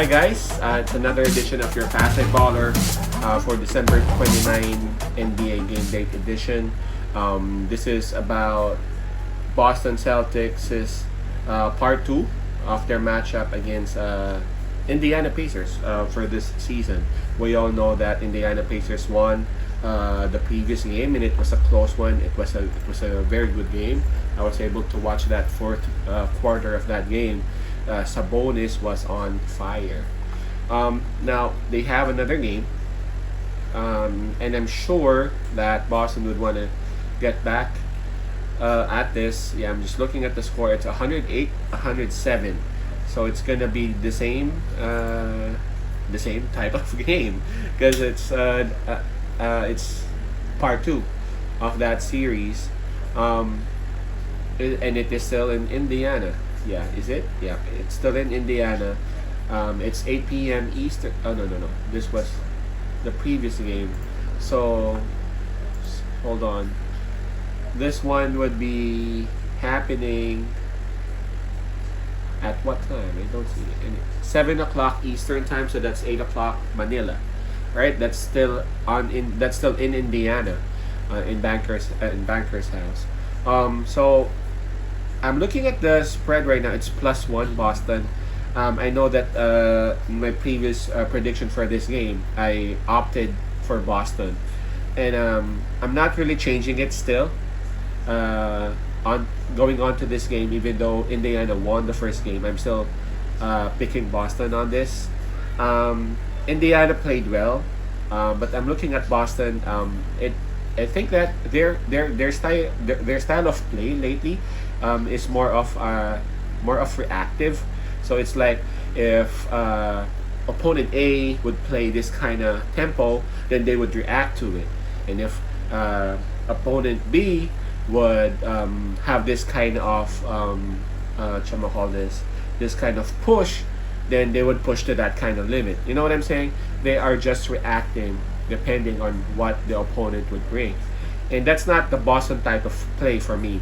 Hi guys, it's another edition of your Fast Baller for December 29 NBA Game Date Edition. This is about Boston Celtics' part 2 of their matchup against Indiana Pacers for this season. We all know that Indiana Pacers won the previous game, and it was a close one. It was a very good game. I was able to watch that fourth quarter of that game. Sabonis was on fire. Now they have another game, and I'm sure that Boston would want to get back at this. Yeah, I'm just looking at the score. It's 108-107, so it's gonna be the same type of game because it's part 2 of that series, and it is still in Indiana. Yeah, is it? Yeah, it's still in Indiana. It's 8 p.m. Eastern. Oh, no. This was the previous game. So, hold on. This one would be happening at what time? I don't see it. 7 o'clock Eastern time, so that's 8 o'clock Manila. Right? That's still in Indiana, in Banker's house. So I'm looking at the spread right now. It's +1 Boston. I know that in my previous prediction for this game, I opted for Boston, and I'm not really changing it still. On going on to this game, even though Indiana won the first game, I'm still picking Boston on this. Indiana played well, but I'm looking at Boston. I think that their style of play lately is more of reactive. So it's like if opponent A would play this kind of tempo, then they would react to it, and if opponent B would have this kind of this kind of push, then they would push to that kind of limit. You know what I'm saying? They are just reacting depending on what the opponent would bring, and that's not the Boston type of play for me.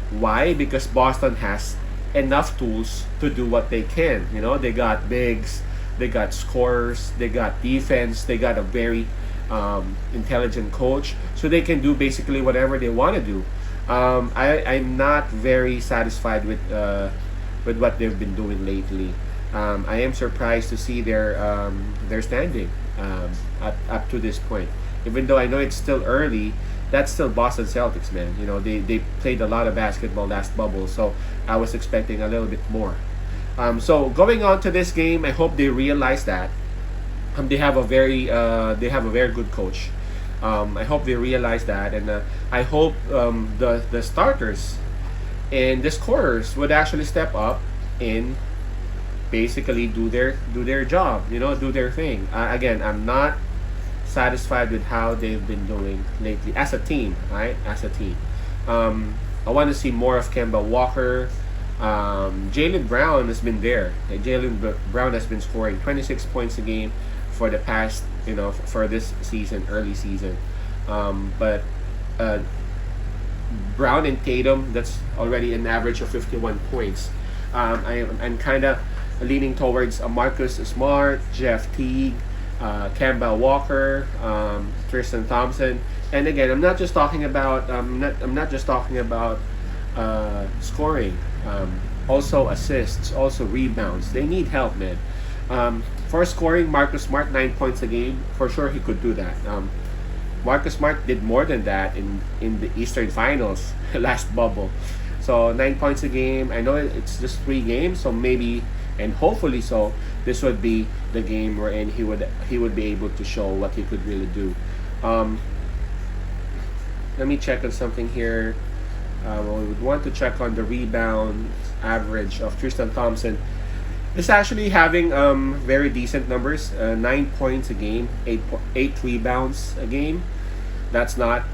Why? Because Boston has enough tools to do what they can. You know, they got bigs, they got scorers, they got defense, they got a very intelligent coach, so they can do basically whatever they want to do. I'm not very satisfied with what they've been doing lately. I am surprised to see their standing up to this point. Even though I know it's still early, that's still Boston Celtics, man. You know, they played a lot of basketball last bubble, so I was expecting a little bit more. So going on to this game, I hope they realize that they have a very good coach. I hope they realize that, and I hope the starters and the scorers would actually step up and basically do their job. You know, do their thing. Again, I'm not satisfied with how they've been doing lately as a team, right? As a team, I want to see more of Kemba Walker. Jaylen Brown has been there. Jaylen Brown has been scoring 26 points a game for the past, for this season, early season. But Brown and Tatum, that's already an average of 51 points. I'm kind of leaning towards Marcus Smart, Jeff Teague, Kemba Walker, Tristan Thompson, and again, I'm not just talking about scoring, also assists, also rebounds. They need help, man. For scoring, Marcus Smart 9 points a game, for sure he could do that. Marcus Smart did more than that in the Eastern Finals last bubble. So 9 points a game. I know it's just 3 games, so maybe and hopefully so, this would be the game wherein he would be able to show what he could really do. Let me check on something here. We would want to check on the rebound average of Tristan Thompson. It's actually having very decent numbers. 9 points a game, 8 rebounds a game. That's not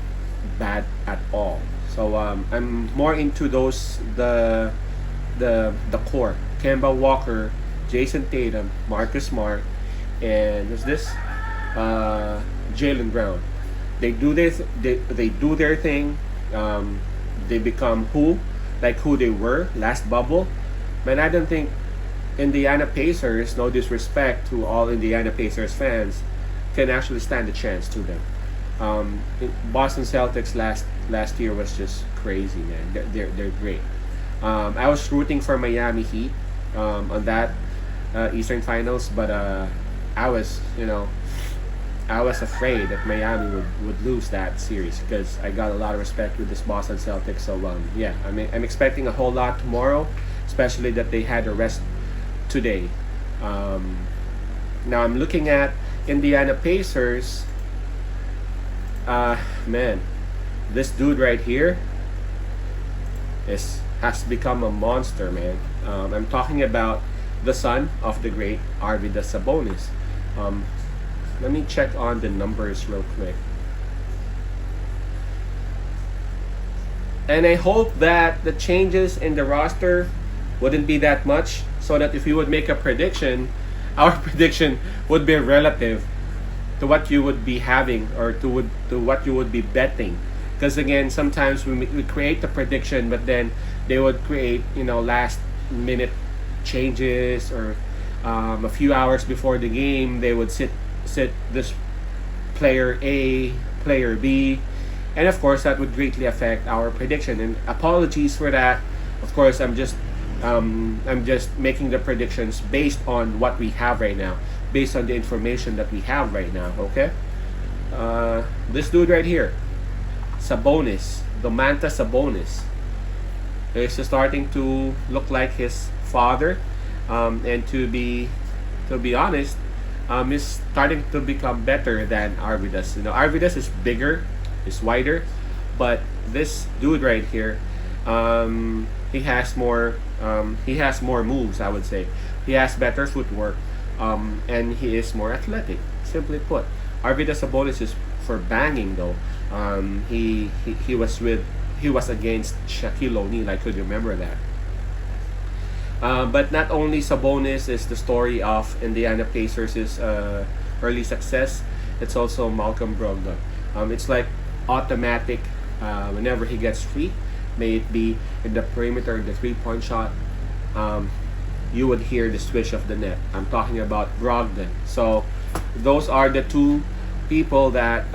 bad at all. So I'm more into the core. Kemba Walker, Jason Tatum, Marcus Smart, and who's this? Jaylen Brown. They do their thing. They become who they were last bubble. Man, I don't think Indiana Pacers, no disrespect to all Indiana Pacers fans, can actually stand a chance to them. Boston Celtics last year was just crazy, man. They're great. I was rooting for Miami Heat on that Eastern Finals, but I was, I was afraid that Miami would lose that series because I got a lot of respect with this Boston Celtics. So yeah, I'm expecting a whole lot tomorrow, especially that they had a rest today. Now I'm looking at Indiana Pacers. Man, this dude right here has become a monster, man. I'm talking about the son of the great Arvydas Sabonis. Let me check on the numbers real quick. And I hope that the changes in the roster wouldn't be that much, so that if you would make a prediction, our prediction would be relative to what you would be having or to what you would be betting. Because again, sometimes we create the prediction, but then they would create last minute changes, or a few hours before the game they would sit this player A, player B, and of course that would greatly affect our prediction. And apologies for that. Of course, I'm just making the predictions based on what we have right now, based on the information that we have right now. Okay, this dude right here, Sabonis, Domantas Sabonis, is starting to look like his father, and to be honest, is starting to become better than Arvydas. Arvydas is bigger, is wider, but this dude right here, he has more moves. I would say he has better footwork, and he is more athletic. Simply put, Arvydas Sabonis is for banging though. He was against Shaquille O'Neal. I could remember that. But not only Sabonis is the story of Indiana Pacers' early success, it's also Malcolm Brogdon. It's like automatic whenever he gets free, may it be in the perimeter, the three-point shot, you would hear the swish of the net. I'm talking about Brogdon. So those are the two people that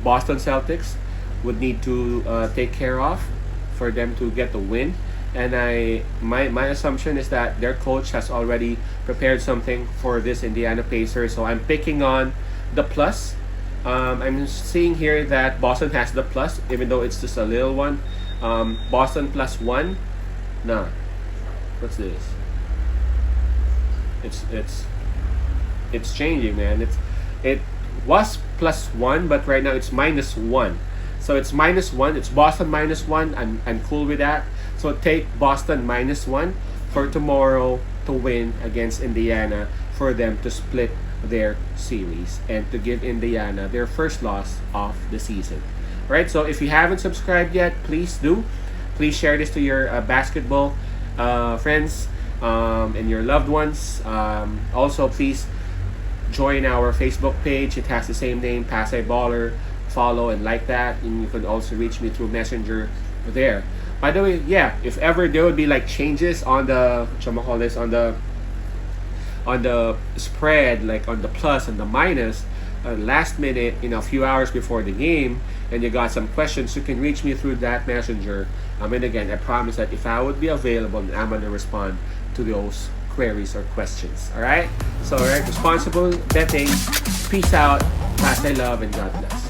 Boston Celtics would need to take care of for them to get the win. And my assumption is that their coach has already prepared something for this Indiana Pacers. So I'm picking on the plus. I'm seeing here that Boston has the plus, even though it's just a little one. Boston +1. Nah, what's this? It's changing, man. It was +1, but right now it's -1. So it's -1. It's Boston -1. I'm cool with that. So take Boston -1 for tomorrow to win against Indiana, for them to split their series and to give Indiana their first loss of the season. Right? So if you haven't subscribed yet, please do. Please share this to your basketball friends and your loved ones. Also, please join our Facebook page. It has the same name, Pasay Baller. Follow and like that, and you can also reach me through Messenger there. By the way, yeah, if ever there would be like changes on the on the spread, like on the plus and the minus, last minute, a few hours before the game, and you got some questions, you can reach me through that Messenger. And again, I promise that if I would be available, I'm gonna respond to those queries or questions. All right. So, all right, responsible betting. Peace out. Pasay love and God bless.